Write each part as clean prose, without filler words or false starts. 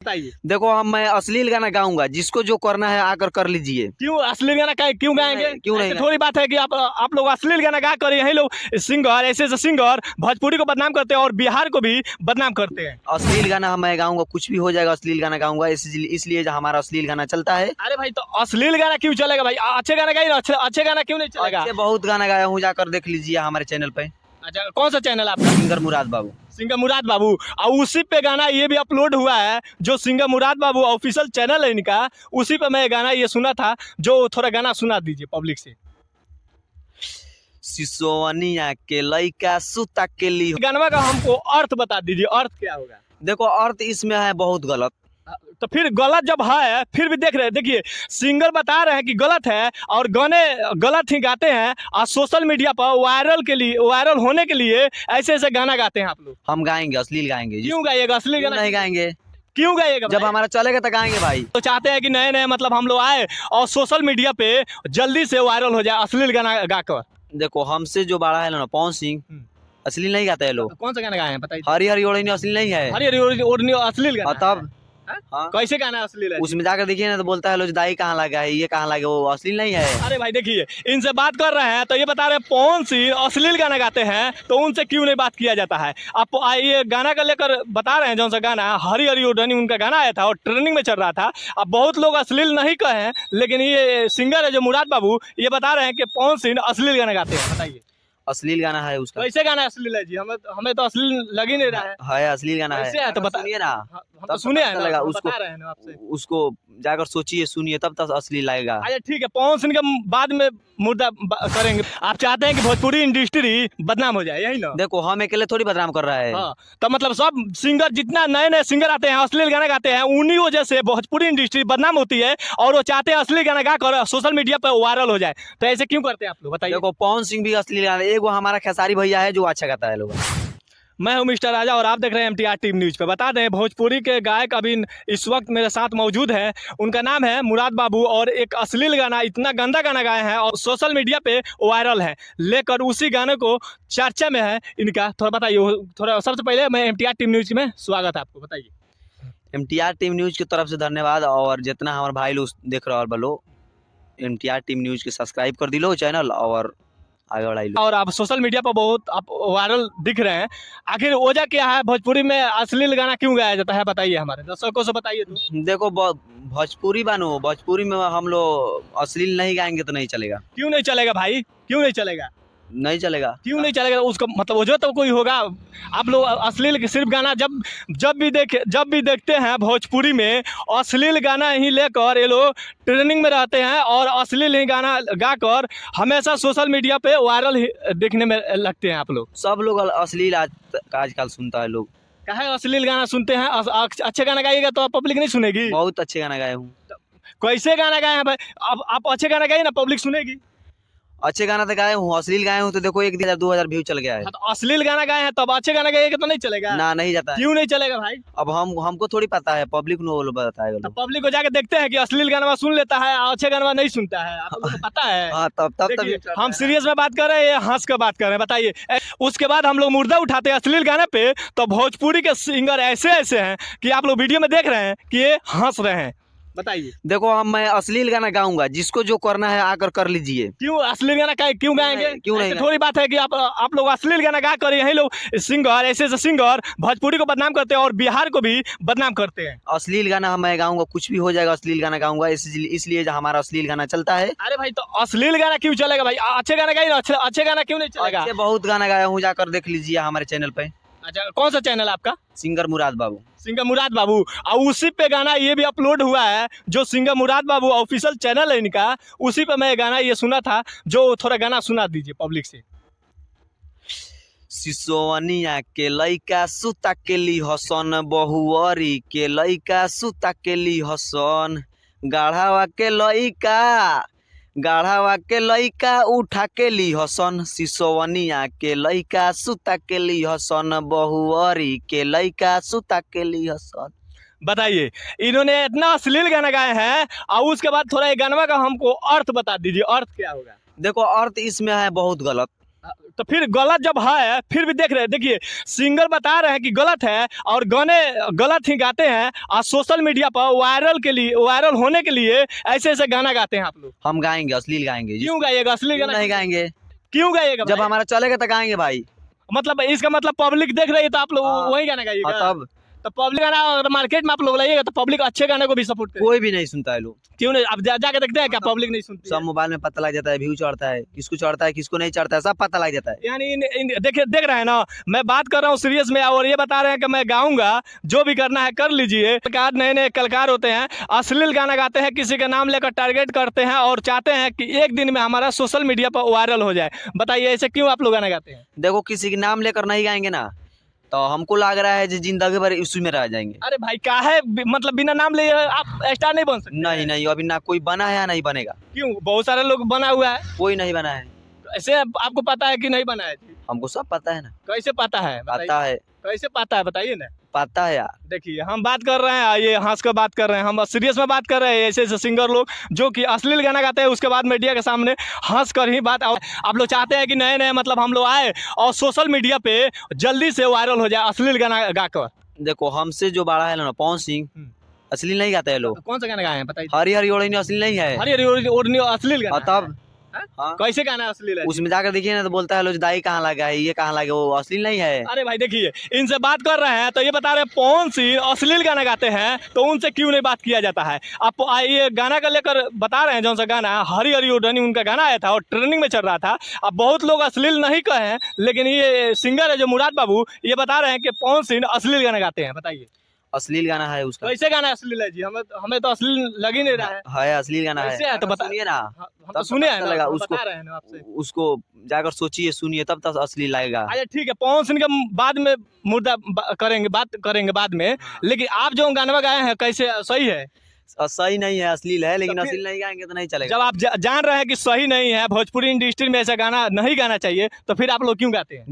बताइए। देखो मैं अश्लील गाना गाऊंगा, जिसको जो करना है आकर कर लीजिए। क्यों अश्लील गाना क्यों गाएंगे? क्यों नहीं ऐसे थोड़ी बात है कि आप लोग अश्लील गाना गा कर यही लोग सिंगर ऐसे सिंगर भोजपुरी को बदनाम करते हैं और बिहार को भी बदनाम करते हैं। अश्लील गाना मैं गाऊंगा, कुछ भी हो जाएगा, अश्लील गाना गाऊंगा, इसलिए जो हमारा अश्लील गाना चलता है। अरे भाई तो अश्लील गाना क्यों चलेगा भाई? अच्छे गाना गाइए ना, अच्छे गाना क्यों नहीं चलेगा? अच्छे बहुत गाना गाया हूँ, जाकर देख लीजिए हमारे चैनल पे। अच्छा कौन सा चैनल आपका? सिंगर मुराद बाबू। सिंगर मुराद बाबू। और उसी पे गाना ये भी अपलोड हुआ है जो सिंगर मुराद बाबू ऑफिशियल चैनल है इनका, उसी पे मैं गाना ये सुना था। जो थोड़ा गाना सुना दीजिए पब्लिक से। सिसोवनिया के लइका सुता के ली। गाना का हमको अर्थ बता दीजिए, अर्थ क्या होगा? देखो अर्थ इसमें है बहुत गलत। तो फिर गलत जब है फिर भी देख रहे हैं, देखिए सिंगर बता रहे हैं कि गलत है और गाने गलत ही गाते हैं और सोशल मीडिया पर वायरल होने के लिए ऐसे ऐसे गाना गाते हैं आप लोग। हम गाएंगे, अश्लील गाएंगे। क्यों गाइएगा अश्लील गाना? नहीं गाएंगे। क्यों गाइएगा? जब हमारा चलेगा तो गाएंगे भाई। तो चाहते हैं कि नए नए मतलब हम लोग आए और सोशल मीडिया पे जल्दी से वायरल हो जाए अश्लील गाना गाकर। देखो हमसे जो बड़ा है ना पवन सिंह, अश्लील नहीं गाते हैं लोग। कौन सा गाना गाए हैं बताइए? हरी हरी ओढ़नी अश्लील नहीं है। हरी हरी ओढ़नी अश्लील गाना तब हाँ? कैसे गाना अश्लील है? उसमें जाकर देखिए ना तो बोलता है लो दाई कहाँ लगा है, ये कहाँ लगा, वो अश्लील नहीं है। अरे भाई देखिए इनसे बात कर रहे हैं तो ये बता रहे हैं पवन सिंह अश्लील गाना गाते हैं, तो उनसे क्यों नहीं बात किया जाता है? आप ये गाना का लेकर बता रहे हैं, जौन सा गाना हरी हरी ओढ़नी उनका गाना आया था और ट्रेंडिंग में चल रहा था। अब बहुत लोग अश्लील नहीं कहे, लेकिन ये सिंगर है जो मुराद बाबू ये बता रहे हैं कि पवन सिंह अश्लील गाना गाते हैं। बताइए अश्लील गाना है उसका। कैसे गाना अश्लील है जी? हमें तो अश्लील लग ही नहीं रहा है। अश्लील गाना है। कैसे है तो सुनिए ना, हम तो सुने हैं लगा ना, उसको, बता रहे हैं ना आपसे। उसको जाकर सोचिए सुनिए तब तक असली लगेगा। अच्छा ठीक है, पवन सिंह के बाद में मुर्दा करेंगे। आप चाहते हैं कि भोजपुरी इंडस्ट्री बदनाम हो जाए, यही ना? देखो हम अकेले थोड़ी बदनाम कर रहा है। हाँ, तो मतलब सब सिंगर जितना नए नए सिंगर आते हैं अश्लील गाना गाते हैं, उन्हीं वजह से भोजपुरी इंडस्ट्री बदनाम होती है और वो चाहते हैं अश्लील गाना गा कर सोशल मीडिया पर वायरल हो जाए। तो ऐसे क्यों करते हैं आप लोग बताइए? देखो पवन सिंह भी अश्लील गाना, एगो हमारा खेसारी भैया है जो अच्छा गाता है लोग। मैं हूं मिस्टर राजा और आप देख रहे हैं MTR टीम न्यूज़ पे। बता दें भोजपुरी के गायक अभी इस वक्त मेरे साथ मौजूद हैं, उनका नाम है मुराद बाबू और एक अश्लील गाना, इतना गंदा गाना गाए हैं और सोशल मीडिया पे वायरल है, लेकर उसी गाने को चर्चा में है इनका। थोड़ा बताइए, थोड़ा सबसे पहले मैं MTR टीम न्यूज़ में स्वागत है आपको, बताइए। MTR टीम न्यूज़ की तरफ से धन्यवाद, और जितना हमारे भाई लोग देख रहे बोलो MTR टीम न्यूज़ के सब्सक्राइब कर दिलो चैनल और आगे बढ़ाई लो। और आप सोशल मीडिया पर बहुत आप वायरल दिख रहे हैं, आखिर वजह क्या है? भोजपुरी में अश्लील गाना क्यों गाया जाता है बताइए, हमारे दर्शकों से बताइए तो। देखो भोजपुरी बानो, भोजपुरी में हम लोग अश्लील नहीं गाएंगे तो नहीं चलेगा। क्यों नहीं चलेगा भाई? क्यों नहीं चलेगा? नहीं चलेगा। क्यों नहीं चलेगा? उसका मतलब वजह तो कोई होगा। आप लोग अश्लील सिर्फ गाना जब भी देखते हैं भोजपुरी में अश्लील गाना ही लेकर ये लोग ट्रेंडिंग में रहते हैं और अश्लील ही गाना गाकर हमेशा सोशल मीडिया पे वायरल ही देखने में लगते हैं आप लोग। सब लोग अश्लील आजकल सुनता है लोग। काहे अश्लील गाना सुनते हैं? अच्छे गाना गाइएगा तो पब्लिक नहीं सुनेगी। बहुत अच्छे गाना गाए हूँ। कैसे गाना गाए हैं भाई? अब आप अच्छे गाना गाइए ना, पब्लिक सुनेगी। अच्छे गाना तो गाए हूँ, अश्लील गाए हूँ तो देखो 1,000-2,000 व्यू चल गया है। तो अश्लील गाना गाए हैं तब अच्छे गाना गाइएगा तो नहीं चलेगा ना, नहीं जाता है। क्यों नहीं चलेगा भाई? अब हमको थोड़ी पता है, पब्लिक नो बताएगा। तो पब्लिक को जाके देखते हैं कि अश्लील गाना सुन लेता है और अच्छे गाना नहीं सुनता है, आप लोगों को पता है। हाँ, तब हम सीरियस में बात कर रहे हैं, हंस कर बात कर रहे हैं, बताइए। उसके बाद हम लोग मुर्दा उठाते हैं अश्लील गाने पे, तो भोजपुरी के सिंगर ऐसे ऐसे हैं कि आप लोग वीडियो में देख रहे हैं कि ये हंस रहे हैं। बताइए। देखो मैं अश्लील गाना गाऊंगा, जिसको जो करना है आकर कर लीजिए। क्यों अश्लील गाना क्यों गाएंगे? क्यों नहीं? थोड़ी बात है कि आप लोग अश्लील गाना गा कर यही लोग सिंगर ऐसे सिंगर भोजपुरी को बदनाम करते हैं और बिहार को भी बदनाम करते हैं। अश्लील गाना मैं गाऊंगा, कुछ भी हो जाएगा, अश्लील गाना गाऊंगा, इसलिए जो हमारा अश्लील गाना चलता है। अरे भाई तो अश्लील गाना क्यों चलेगा भाई? अच्छे गाना गाइए ना, अच्छे गाना क्यों नहीं चलेगा? अच्छे बहुत गाना गाया हूँ, जाकर देख लीजिए हमारे चैनल पे। अच्छा कौन सा चैनल आपका? सिंगर मुराद बाबू। सिंगर मुराद बाबू। और उसी पे गाना ये भी अपलोड हुआ है जो सिंगर मुराद बाबू ऑफिशियल चैनल है इनका, उसी पे मैं गाना ये सुना था। जो थोड़ा गाना सुना दीजिए पब्लिक से। सिसोवनिया के लइका सुता के ली हसन, बहुअरी के लइका सुता के ली हसन, गाढ़ावा के लइका उठा के ली हसन, सिसोवनिया के लइका सुता के ली हसन, बहुअरी के लइका सुता के ली हसन। बताइए, इन्होंने इतना अश्लील गाना गाए हैं और उसके बाद थोड़ा ये गाना का हमको अर्थ बता दीजिए, अर्थ क्या होगा? देखो अर्थ इसमें है बहुत गलत। तो फिर गलत जब है फिर भी देख रहे हैं, देखिए सिंगर बता रहे हैं कि गलत है और गाने गलत ही गाते हैं और सोशल मीडिया पर वायरल होने के लिए ऐसे ऐसे गाना गाते हैं आप लोग। हम गाएंगे, अश्लील गाएंगे। क्यों गाइएगा अश्लील क्यों गाना? नहीं गाएंगे? क्यों गाइएगा जब भाई? हमारा चलेगा तो गाएंगे भाई। मतलब इसका मतलब पब्लिक देख रही है तो आप लोग हाँ। वही गाना गाइएगा? तब तो पब्लिक गाना अगर मार्केट में आप लोग लाइएगा तो पब्लिक अच्छे गाने को भी सपोर्ट करेगा। कोई भी नहीं सुनता है लोग। क्यों नहीं? अब जाके देखते हैं क्या पब्लिक नहीं सुनती सब है? मोबाइल में पता लग जाता है, व्यू चढ़ता है, किसको चढ़ता है किसको नहीं चढ़ता है, सब पता लग जाता है। यानी देखिए देख रहे हैं ना, मैं बात कर रहा हूँ सीरियस में और ये बता रहे हैं कि मैं गाऊंगा, जो भी करना है कर लीजिए। कलाकार नए नए कलाकार होते हैं, अश्लील गाना गाते हैं, किसी का नाम लेकर टारगेट करते हैं और चाहते हैं कि एक दिन में हमारा सोशल मीडिया पर वायरल हो जाए। बताइए ऐसे क्यों आप लोग गाना गाते हैं? देखो किसी के नाम लेकर नहीं गाएंगे ना तो हमको लग रहा है जिंदगी भर इसी में रह जाएंगे। अरे भाई काहे मतलब बिना नाम लिए आप स्टार नहीं बन सकते? नहीं नहीं, अभी ना कोई बना है या नहीं बनेगा। क्यों? बहुत सारे लोग बना हुआ है। कोई नहीं बना है। ऐसे आपको पता है कि नहीं बना है? हमको सब पता है ना। कैसे पता है? बताइए। पता है, कैसे पता है बताइए ना। पता है यार। देखिए हम बात कर रहे हैं, ये हंस कर बात कर रहे हैं, हम सीरियस में बात कर रहे हैं। ऐसे ऐसे सिंगर लोग जो कि अश्लील गाना गाते हैं उसके बाद मीडिया के सामने हंस कर ही बात। आप लोग चाहते हैं कि नए नए मतलब हम लोग आए और सोशल मीडिया पे जल्दी से वायरल हो जाए अश्लील गाना गाकर। देखो हमसे जो बड़ा है ना पवन सिंह, अश्लील नहीं गाते हैं लोग। कौन सा गाना गाए हैं बताइए? हरी हरी ओढ़नी अश्लील नहीं है। हरी हरी ओढ़नी अश्लील गाना और तब है? हाँ? कैसे गाना अश्लील है? उसमें जाकर देखिए ना तो बोलता है लो दाई कहाँ लगा है, ये कहाँ लगा, वो अश्लील नहीं है। अरे भाई देखिए इनसे बात कर रहे हैं तो ये बता रहे हैं पवन सिंह अश्लील गाना गाते हैं, तो उनसे क्यों नहीं बात किया जाता है? आप ये गाना का लेकर बता रहे हैं, जौन सा गाना हरी हरी ओढ़नी उनका गाना आया था और ट्रेंडिंग में चल रहा था। अब बहुत लोग अश्लील नहीं कहे हैं, लेकिन ये सिंगर है जो मुराद बाबू, ये बता रहे हैं कि पवन सिंह अश्लील गाना गाते हैं। बताइए अश्लील गाना है उसका। कैसे गाना अश्लील है जी? हमें तो अश्लील लग ही नहीं रहा है। है अश्लील गाना है। कैसे है तो बता। सुनिए ना, हम तो तब सुने पता हैं ना, चलेगा हम उसको। बता रहे हैं ना आपसे। उसको जाकर सोचिए सुनिए तब तक अश्लील लगेगा। अच्छा ठीक है, पवन सिंह के बाद में बात करेंगे बाद में, लेकिन आप जो गाना गाए हैं कैसे सही है? सही नहीं है, अश्लील है, लेकिन तो फिर- अश्लील नहीं गाएंगे तो नहीं चलेगा। जब आप जान रहे हैं कि सही नहीं है, भोजपुरी इंडस्ट्री में ऐसा गाना नहीं गाना चाहिए, तो फिर आप लोग क्यों गाते हैं?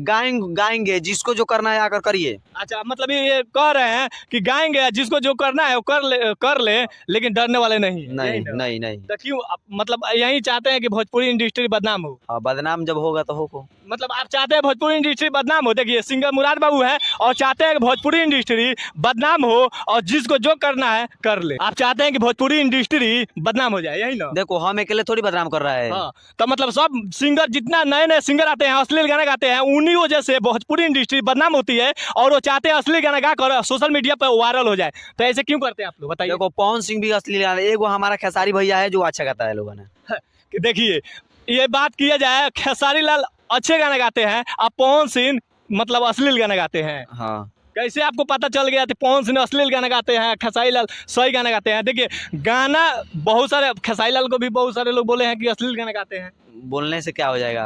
गाएंगे जिसको जो करना है आकर करिए। अच्छा मतलब ये कह रहे हैं कि गाएंगे, जिसको जो करना है वो कर ले, लेकिन डरने वाले नहीं हैं। नहीं यही ना? नहीं नहीं। तो क्यों मतलब यही चाहते हैं कि भोजपुरी इंडस्ट्री बदनाम हो? हाँ, बदनाम जब होगा तो हो। मतलब आप चाहते हैं भोजपुरी इंडस्ट्री बदनाम हो? देखिए सिंगर मुराद बाबू है और चाहते हैं कि भोजपुरी इंडस्ट्री बदनाम हो और जिसको जो करना है कर ले। आप चाहते हैं कि भोजपुरी इंडस्ट्री बदनाम हो जाए, यही ना? देखो हम अकेले थोड़ी बदनाम कर रहा है। हाँ, तो मतलब सब सिंगर जितना नए नए सिंगर आते हैं अश्लील गाना गाते हैं, उन्हीं वजह से भोजपुरी इंडस्ट्री बदनाम होती है और वो चाहते हैं अश्लील गाना गाकर सोशल मीडिया पर वायरल हो जाए। तो ऐसे क्यों करते हैं आप लोग? बताइए। देखो पवन सिंह भी अश्लील गाना, एक वो हमारा खेसारी भैया है जो अच्छा गाता है लोगों ने। देखिए ये बात किया जाए, खेसारी लाल अच्छे गाना गाते हैं, अब पवन सिंह मतलब अश्लील गाना गाते हैं। हाँ कैसे आपको पता चल गया कि पवन सिंह अश्लील गाना गाते हैं, खेसारी लाल सही गाना गाते हैं? देखिए गाना बहुत सारे, खेसारी लाल को भी बहुत सारे लोग बोले हैं कि अश्लील गाना गाते हैं। बोलने से क्या हो जाएगा?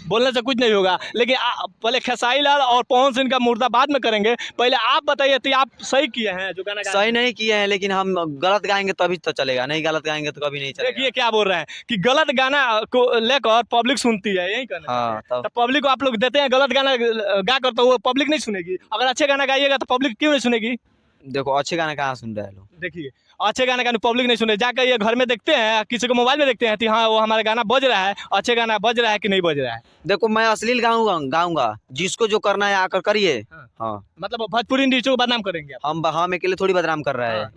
बोलने से कुछ नहीं होगा, लेकिन पहले खेसारी लाल और पवन सिंह का मुर्दा बाद में करेंगे। पहले आप बताइए तो आप सही किए हैं जो गाना सही नहीं किए हैं, लेकिन हम गलत गाएंगे तभी तो चलेगा, नहीं गलत गाएंगे तो कभी नहीं चलेगा। देखिए क्या बोल रहे हैं कि गलत गाना को लेकर पब्लिक सुनती है, यही कहना हाँ, चाहते हैं। तो पब्लिक को आप लोग देते हैं गलत गाना गाकर, तो वो पब्लिक नहीं सुनेगी। अगर अच्छे गाना गाइएगा तो पब्लिक क्यों नहीं सुनेगी? देखो अच्छे गाना कहाँ सुन रहे हैं लोग। देखिए अच्छे गाना का पब्लिक नहीं सुने, जाकर ये घर में देखते हैं, किसी को मोबाइल में देखते हैं कि हाँ वो हमारा गाना बज रहा है, अच्छे गाना बज रहा है कि नहीं बज रहा है। देखो मैं अश्लील गाऊंगा, जिसको जो करना है आकर करिए। हाँ। हाँ मतलब भोजपुरी इंडस्ट्री को बदनाम करेंगे आप? हम अकेले थोड़ी बदनाम कर रहे हैं। हाँ,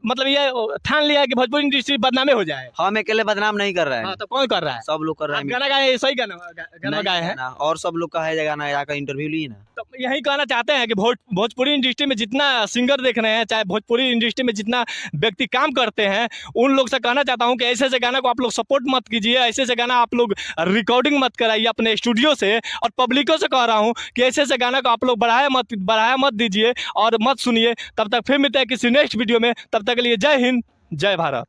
मतलब ये ठान लिया है कि भोजपुरी इंडस्ट्री बदनामे हो जाए। हम अकेले बदनाम नहीं कर रहे हैं। हाँ, तो कौन कर रहा है? सब लोग कर रहे आप हैं। गाना गाए, सही गाना गाए हैं। ना, और सब लोग का है गाना, आकर इंटरव्यू लिए ना। तो यही कहना चाहते हैं कि भोजपुरी इंडस्ट्री में जितना सिंगर देख रहे हैं, चाहे भोजपुरी इंडस्ट्री में जितना व्यक्ति काम करते हैं, उन लोग से कहना चाहता हूं कि ऐसे ऐसे गाना को आप लोग सपोर्ट मत कीजिए, ऐसे ऐसे गाना आप लोग रिकॉर्डिंग मत कराइए अपने स्टूडियो से। और पब्लिकों से कह रहा हूं कि ऐसे ऐसे गाना को आप लोग बढ़ाया मत दीजिए और मत सुनिए। तब तक फिर मिलते हैं किसी नेक्स्ट वीडियो में, तब तक के लिए जय हिंद जय भारत।